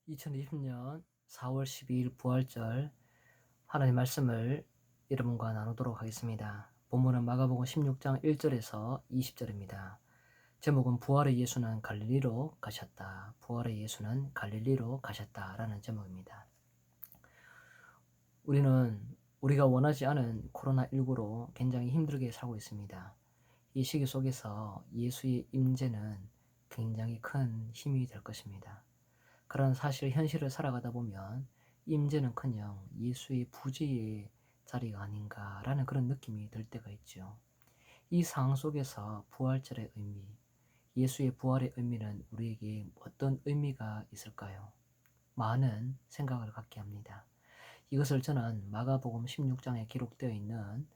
2020년 4월 12일 부활절 하나님 말씀을 여러분과 나누도록 하겠습니다. 본문은 마가복음 16장 1절에서 20절입니다. 제목은 부활의 예수는 갈릴리로 가셨다. 부활의 예수는 갈릴리로 가셨다라는 제목입니다. 우리가 원하지 않은 코로나19로 굉장히 힘들게 살고 있습니다. 이 시기 속에서 예수의 임재는 굉장히 큰 힘이 될 것입니다. 그런 사실 현실을 살아가다 보면 임재는커녕 예수의 부재의 자리가 아닌가라는 그런 느낌이 들 때가 있죠. 이 상황 속에서 부활절의 의미, 예수의 부활의 의미는 우리에게 어떤 의미가 있을까요? 많은 생각을 갖게 합니다. 이것을 저는 마가복음 16장에 기록되어 있는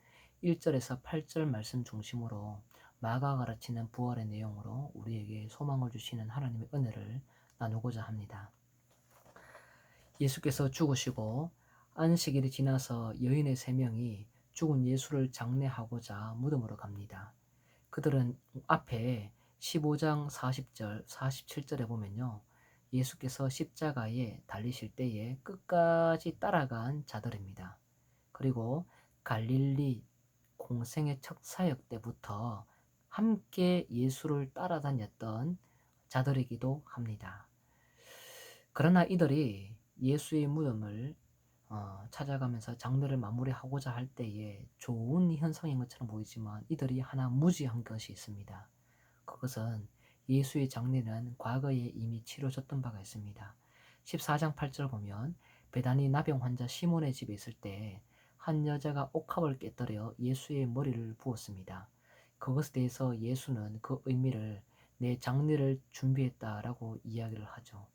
1절에서 8절 말씀 중심으로 마가가 가르치는 부활의 내용으로 우리에게 소망을 주시는 하나님의 은혜를 나누고자 합니다. 예수께서 죽으시고 안식일이 지나서 여인의 3명이 죽은 예수를 장례하고자 무덤으로 갑니다. 그들은 앞에 15장 40절, 47절에 보면요. 예수께서 십자가에 달리실 때에 끝까지 따라간 자들입니다. 그리고 갈릴리 공생의 첫 사역 때부터 함께 예수를 따라다녔던 자들이기도 합니다. 그러나 이들이 예수의 무덤을 찾아가면서 장례를 마무리하고자 할 때에 좋은 현상인 것처럼 보이지만 이들이 하나 무지한 것이 있습니다. 그것은 예수의 장례는 과거에 이미 치러졌던 바가 있습니다. 14장 8절 보면 베다니 나병 환자 시몬의 집에 있을 때 한 여자가 옥합을 깨뜨려 예수의 머리를 부었습니다. 그것에 대해서 예수는 그 의미를 내 장례를 준비했다라고 이야기를 하죠.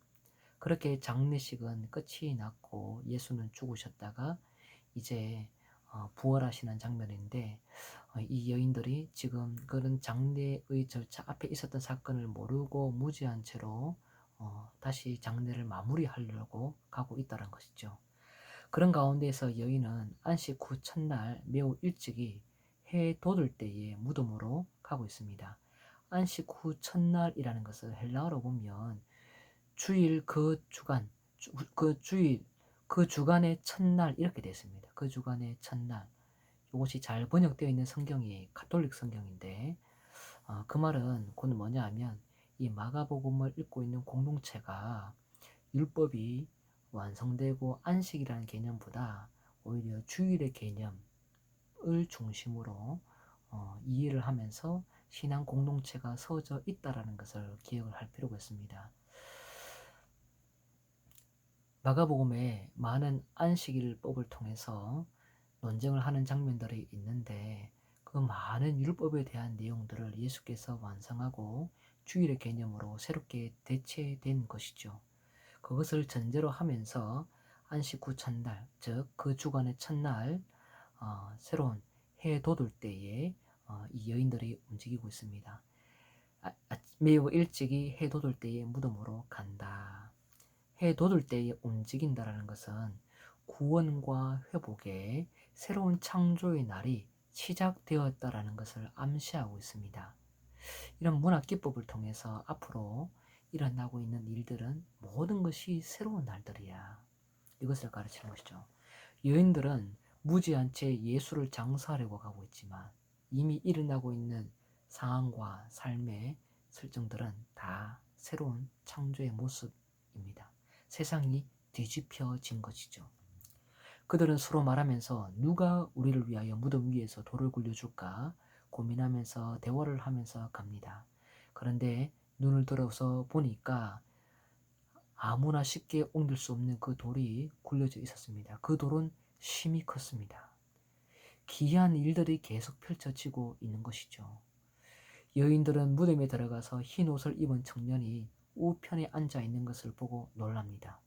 그렇게 장례식은 끝이 났고 예수는 죽으셨다가 이제 부활하시는 장면인데 이 여인들이 지금 그런 장례의 절차 앞에 있었던 사건을 모르고 무지한 채로 다시 장례를 마무리하려고 가고 있다는 것이죠. 그런 가운데에서 여인은 안식 후 첫날 매우 일찍이 해 돋을 때에 무덤으로 가고 있습니다. 안식 후 첫날이라는 것을 헬라어로 보면 주일 그 주간, 그 주일 그 주간의 첫날 이렇게 됐습니다. 그 주간의 첫날. 이것이 잘 번역되어 있는 성경이 가톨릭 성경인데 그 말은 곧 뭐냐 하면 이 마가복음을 읽고 있는 공동체가 율법이 완성되고 안식이라는 개념보다 오히려 주일의 개념을 중심으로 이해를 하면서 신앙 공동체가 서져 있다는 것을 기억을 할 필요가 있습니다. 마가복음에 많은 안식일법을 통해서 논쟁을 하는 장면들이 있는데 그 많은 율법에 대한 내용들을 예수께서 완성하고 주일의 개념으로 새롭게 대체된 것이죠. 그것을 전제로 하면서 안식 후 첫날, 즉 그 주간의 첫날 새로운 해 돋을 때에 이 여인들이 움직이고 있습니다. 매우 일찍이 해 돋을 때에 무덤으로 간다. 해 돋을 때에 움직인다라는 것은 구원과 회복의 새로운 창조의 날이 시작되었다라는 것을 암시하고 있습니다. 이런 문학 기법을 통해서 앞으로 일어나고 있는 일들은 모든 것이 새로운 날들이야. 이것을 가르치는 것이죠. 여인들은 무지한 채 예수를 장사하려고 가고 있지만 이미 일어나고 있는 상황과 삶의 설정들은 다 새로운 창조의 모습입니다. 세상이 뒤집혀진 것이죠. 그들은 서로 말하면서 누가 우리를 위하여 무덤 위에서 돌을 굴려줄까 고민하면서 대화를 하면서 갑니다. 그런데 눈을 들어서 보니까 아무나 쉽게 옮길 수 없는 그 돌이 굴려져 있었습니다. 그 돌은 심히 컸습니다. 기이한 일들이 계속 펼쳐지고 있는 것이죠. 여인들은 무덤에 들어가서 흰 옷을 입은 청년이 우편에 앉아 있는 것을 보고 놀랍니다.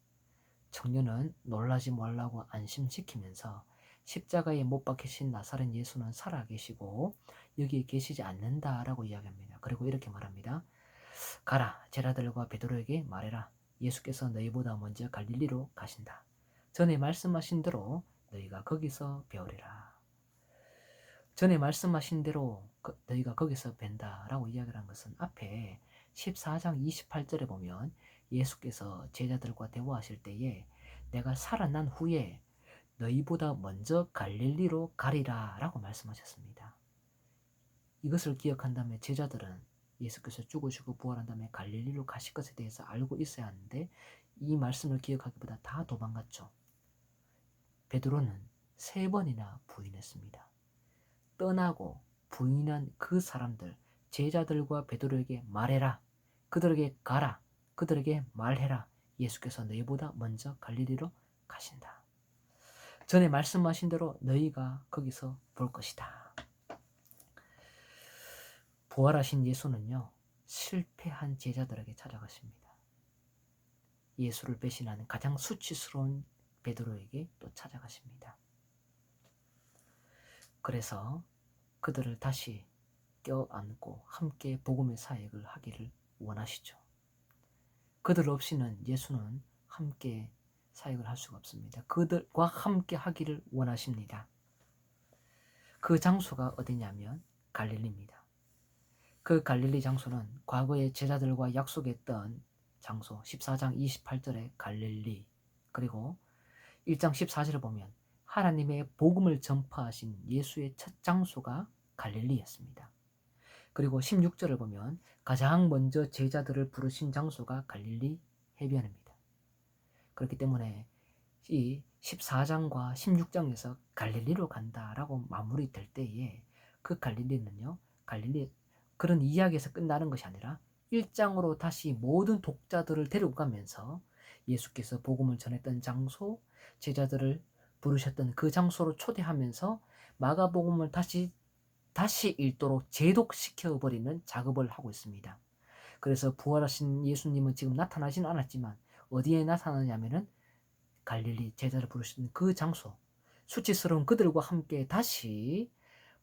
청년은 놀라지 말라고 안심시키면서 십자가에 못 박히신 나사렛 예수는 살아계시고 여기에 계시지 않는다라고 이야기합니다. 그리고 이렇게 말합니다. 가라, 제자들과 베드로에게 말해라. 예수께서 너희보다 먼저 갈릴리로 가신다. 전에 말씀하신 대로 너희가 거기서 배우리라. 전에 말씀하신 대로 너희가 거기서 뵌다라고 이야기를 한 것은 앞에 14장 28절에 보면 예수께서 제자들과 대화하실 때에 내가 살아난 후에 너희보다 먼저 갈릴리로 가리라 라고 말씀하셨습니다. 이것을 기억한 다음에 제자들은 예수께서 죽으시고 부활한 다음에 갈릴리로 가실 것에 대해서 알고 있어야 하는데 이 말씀을 기억하기보다 다 도망갔죠. 베드로는 3번이나 부인했습니다. 떠나고 부인한 그 사람들, 제자들과 베드로에게 말해라. 그들에게 가라. 그들에게 말해라. 예수께서 너희보다 먼저 갈릴리로 가신다. 전에 말씀하신 대로 너희가 거기서 볼 것이다. 부활하신 예수는요, 실패한 제자들에게 찾아가십니다. 예수를 배신하는 가장 수치스러운 베드로에게 또 찾아가십니다. 그래서 그들을 다시 껴안고 함께 복음의 사역을 하기를 원하시죠. 그들 없이는 예수는 함께 사역을 할 수가 없습니다. 그들과 함께 하기를 원하십니다. 그 장소가 어디냐면 갈릴리입니다. 그 갈릴리 장소는 과거에 제자들과 약속했던 장소 14장 28절에 갈릴리, 그리고 1장 14절을 보면 하나님의 복음을 전파하신 예수의 첫 장소가 갈릴리였습니다. 그리고 16절을 보면 가장 먼저 제자들을 부르신 장소가 갈릴리 해변입니다. 그렇기 때문에 이 14장과 16장에서 갈릴리로 간다라고 마무리될 때에 그 갈릴리는요, 갈릴리 그런 이야기에서 끝나는 것이 아니라 1장으로 다시 모든 독자들을 데리고 가면서 예수께서 복음을 전했던 장소, 제자들을 부르셨던 그 장소로 초대하면서 마가복음을 다시 읽도록 제독시켜버리는 작업을 하고 있습니다. 그래서 부활하신 예수님은 지금 나타나진 않았지만 어디에 나타나냐면은 갈릴리 제자를 부르시는 그 장소, 수치스러운 그들과 함께 다시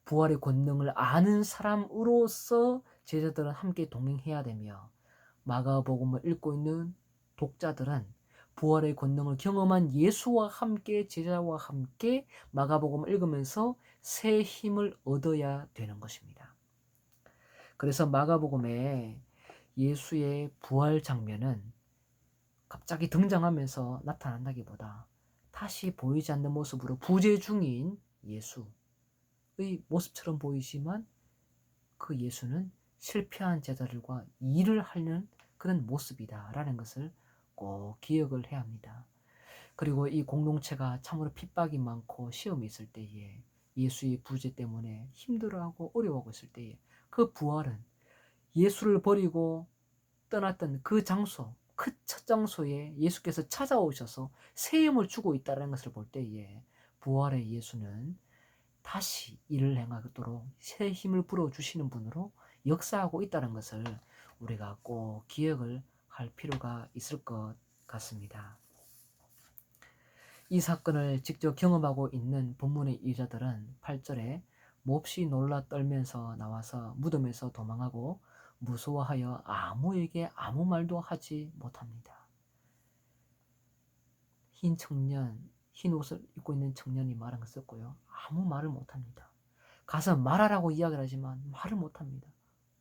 부활의 권능을 아는 사람으로서 제자들은 함께 동행해야 되며 마가복음을 읽고 있는 독자들은 부활의 권능을 경험한 예수와 함께 제자와 함께 마가복음을 읽으면서 새 힘을 얻어야 되는 것입니다. 그래서 마가복음에 예수의 부활 장면은 갑자기 등장하면서 나타난다기보다 다시 보이지 않는 모습으로 부재 중인 예수의 모습처럼 보이지만 그 예수는 실패한 제자들과 일을 하는 그런 모습이다라는 것을 꼭 기억을 해야 합니다. 그리고 이 공동체가 참으로 핍박이 많고 시험이 있을 때에 예수의 부재 때문에 힘들어하고 어려워하고 있을 때에 그 부활은 예수를 버리고 떠났던 그 장소, 그 첫 장소에 예수께서 찾아오셔서 새 힘을 주고 있다는 것을 볼 때에 부활의 예수는 다시 일을 행하도록 새 힘을 불어주시는 분으로 역사하고 있다는 것을 우리가 꼭 기억을 할 필요가 있을 것 같습니다. 이 사건을 직접 경험하고 있는 본문의 유저들은 8절에 몹시 놀라 떨면서 나와서 무덤에서 도망하고 무서워하여 아무에게 아무 말도 하지 못합니다. 흰 옷을 입고 있는 청년이 말한 걸 썼고요. 아무 말을 못합니다. 가서 말하라고 이야기를 하지만 말을 못합니다.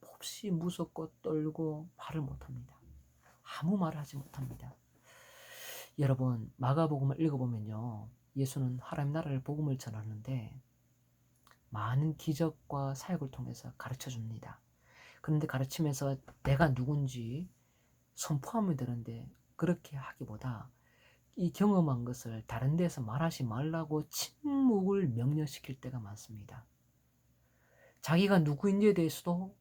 몹시 무섭고 떨고 말을 못합니다. 아무 말을 하지 못합니다. 여러분, 마가복음을 읽어보면요, 예수는 하나님 나라를 복음을 전하는데 많은 기적과 사역을 통해서 가르쳐줍니다. 그런데 가르치면서 내가 누군지 선포하면 되는데 그렇게 하기보다 이 경험한 것을 다른 데서 말하지 말라고 침묵을 명령시킬 때가 많습니다. 자기가 누구인지에 대해서도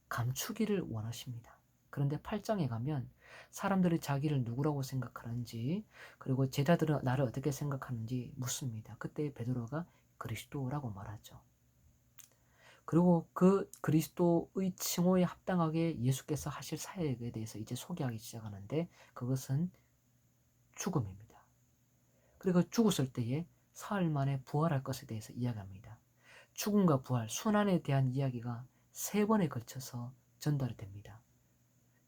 감추기를 원하십니다. 그런데 8장에 가면 사람들이 자기를 누구라고 생각하는지, 그리고 제자들은 나를 어떻게 생각하는지 묻습니다. 그때 베드로가 그리스도라고 말하죠. 그리고 그 그리스도의 칭호에 합당하게 예수께서 하실 사역에 대해서 이제 소개하기 시작하는데 그것은 죽음입니다. 그리고 죽었을 때에 사흘 만에 부활할 것에 대해서 이야기합니다. 죽음과 부활, 순환에 대한 이야기가 3번에 걸쳐서 전달이 됩니다.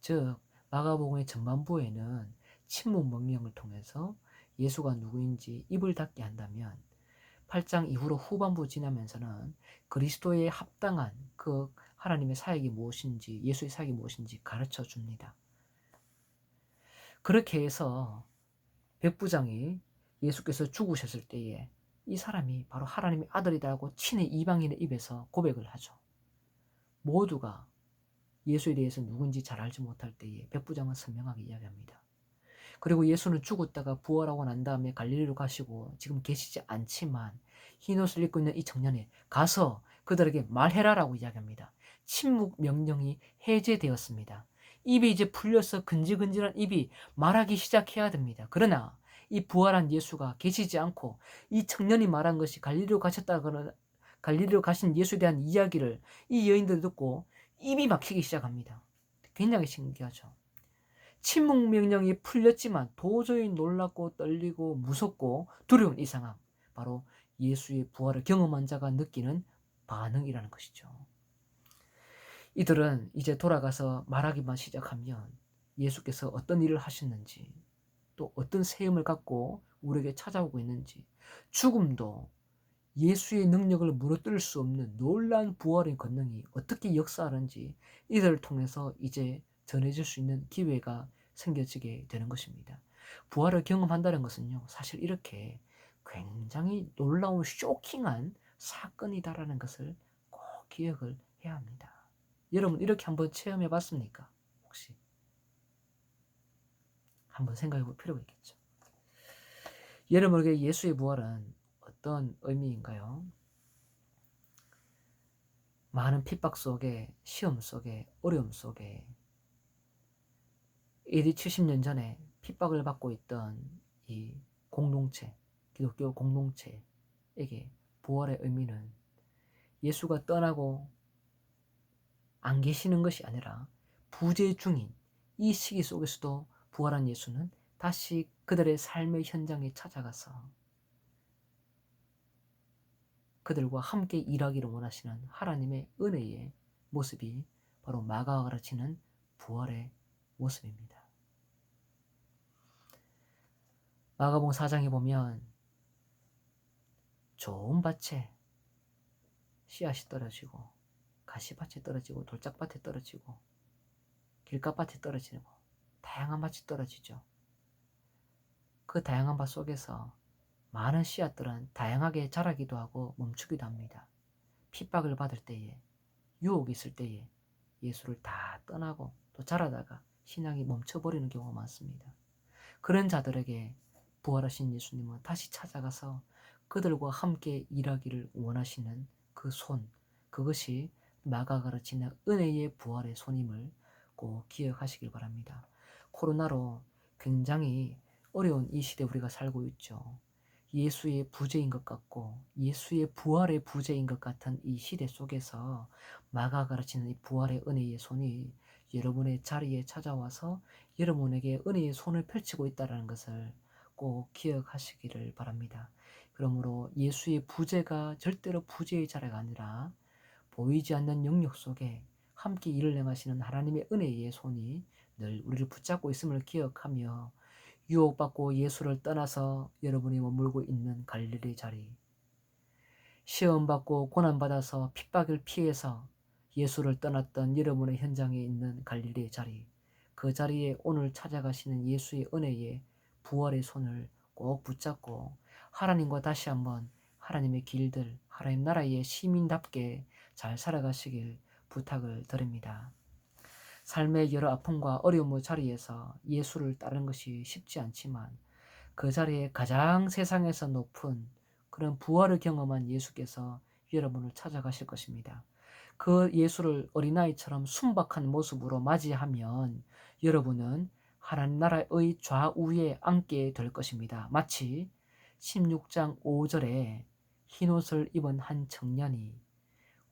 즉 마가복음의 전반부에는 침묵 명령을 통해서 예수가 누구인지 입을 닫게 한다면 8장 이후로 후반부 지나면서는 그리스도에 합당한 그 하나님의 사역이 무엇인지, 예수의 사역이 무엇인지 가르쳐 줍니다. 그렇게 해서 백부장이 예수께서 죽으셨을 때에 이 사람이 바로 하나님의 아들이라고 친히 이방인의 입에서 고백을 하죠. 모두가 예수에 대해서 누군지 잘 알지 못할 때에 백부장은 선명하게 이야기합니다. 그리고 예수는 죽었다가 부활하고 난 다음에 갈릴리로 가시고 지금 계시지 않지만 흰옷을 입고 있는 이 청년이 가서 그들에게 말해라라고 이야기합니다. 침묵 명령이 해제되었습니다. 입이 이제 풀려서 근질근질한 입이 말하기 시작해야 됩니다. 그러나 이 부활한 예수가 계시지 않고 이 청년이 말한 것이 갈릴리로 가셨다거나 갈릴리로 가신 예수에 대한 이야기를 이 여인들이 듣고 입이 막히기 시작합니다. 굉장히 신기하죠. 침묵 명령이 풀렸지만 도저히 놀랍고 떨리고 무섭고 두려운 이 상황, 바로 예수의 부활을 경험한 자가 느끼는 반응이라는 것이죠. 이들은 이제 돌아가서 말하기만 시작하면 예수께서 어떤 일을 하셨는지, 또 어떤 세움을 갖고 우리에게 찾아오고 있는지, 죽음도 예수의 능력을 무너뜨릴 수 없는 놀라운 부활의 권능이 어떻게 역사하는지 이들을 통해서 이제 전해질 수 있는 기회가 생겨지게 되는 것입니다. 부활을 경험한다는 것은요, 사실 이렇게 굉장히 놀라운 쇼킹한 사건이다라는 것을 꼭 기억을 해야 합니다. 여러분 이렇게 한번 체험해 봤습니까? 혹시 한번 생각해 볼 필요가 있겠죠. 여러분에게 예수의 부활은 어떤 의미인가요? 많은 핍박 속에, 시험 속에, 어려움 속에 AD 70년 전에 핍박을 받고 있던 이 공동체, 기독교 공동체에게 부활의 의미는 예수가 떠나고 안 계시는 것이 아니라 부재 중인 이 시기 속에서도 부활한 예수는 다시 그들의 삶의 현장에 찾아가서 그들과 함께 일하기를 원하시는 하나님의 은혜의 모습이 바로 마가가 가르치는 부활의 모습입니다. 마가복음 4장에 보면 좋은 밭에 씨앗이 떨어지고 가시밭에 떨어지고 돌짝밭에 떨어지고 길가밭에 떨어지고 다양한 밭이 떨어지죠. 그 다양한 밭 속에서 많은 씨앗들은 다양하게 자라기도 하고 멈추기도 합니다. 핍박을 받을 때에, 유혹이 있을 때에 예수를 다 떠나고 또 자라다가 신앙이 멈춰버리는 경우가 많습니다. 그런 자들에게 부활하신 예수님은 다시 찾아가서 그들과 함께 일하기를 원하시는 그 손, 그것이 마가가 가르치는 은혜의 부활의 손임을 꼭 기억하시길 바랍니다. 코로나로 굉장히 어려운 이 시대 우리가 살고 있죠. 예수의 부재인 것 같고 예수의 부활의 부재인 것 같은 이 시대 속에서 마가가 가르치는 이 부활의 은혜의 손이 여러분의 자리에 찾아와서 여러분에게 은혜의 손을 펼치고 있다는 것을 꼭 기억하시기를 바랍니다. 그러므로 예수의 부재가 절대로 부재의 자리가 아니라 보이지 않는 영역 속에 함께 일을 행하시는 하나님의 은혜의 손이 늘 우리를 붙잡고 있음을 기억하며 유혹받고 예수를 떠나서 여러분이 머물고 있는 갈릴리 자리, 시험받고 고난받아서 핍박을 피해서 예수를 떠났던 여러분의 현장에 있는 갈릴리 자리, 그 자리에 오늘 찾아가시는 예수의 은혜의 부활의 손을 꼭 붙잡고 하나님과 다시 한번 하나님의 길들, 하나님 나라의 시민답게 잘 살아가시길 부탁을 드립니다. 삶의 여러 아픔과 어려움의 자리에서 예수를 따르는 것이 쉽지 않지만 그 자리에 가장 세상에서 높은 그런 부활을 경험한 예수께서 여러분을 찾아가실 것입니다. 그 예수를 어린아이처럼 순박한 모습으로 맞이하면 여러분은 하나님 나라의 좌우에 앉게 될 것입니다. 마치 16장 5절에 흰옷을 입은 한 청년이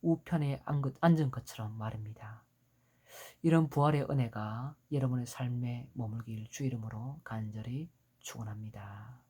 우편에 앉은 것처럼 말입니다. 이런 부활의 은혜가 여러분의 삶에 머물길 주 이름으로 간절히 축원합니다.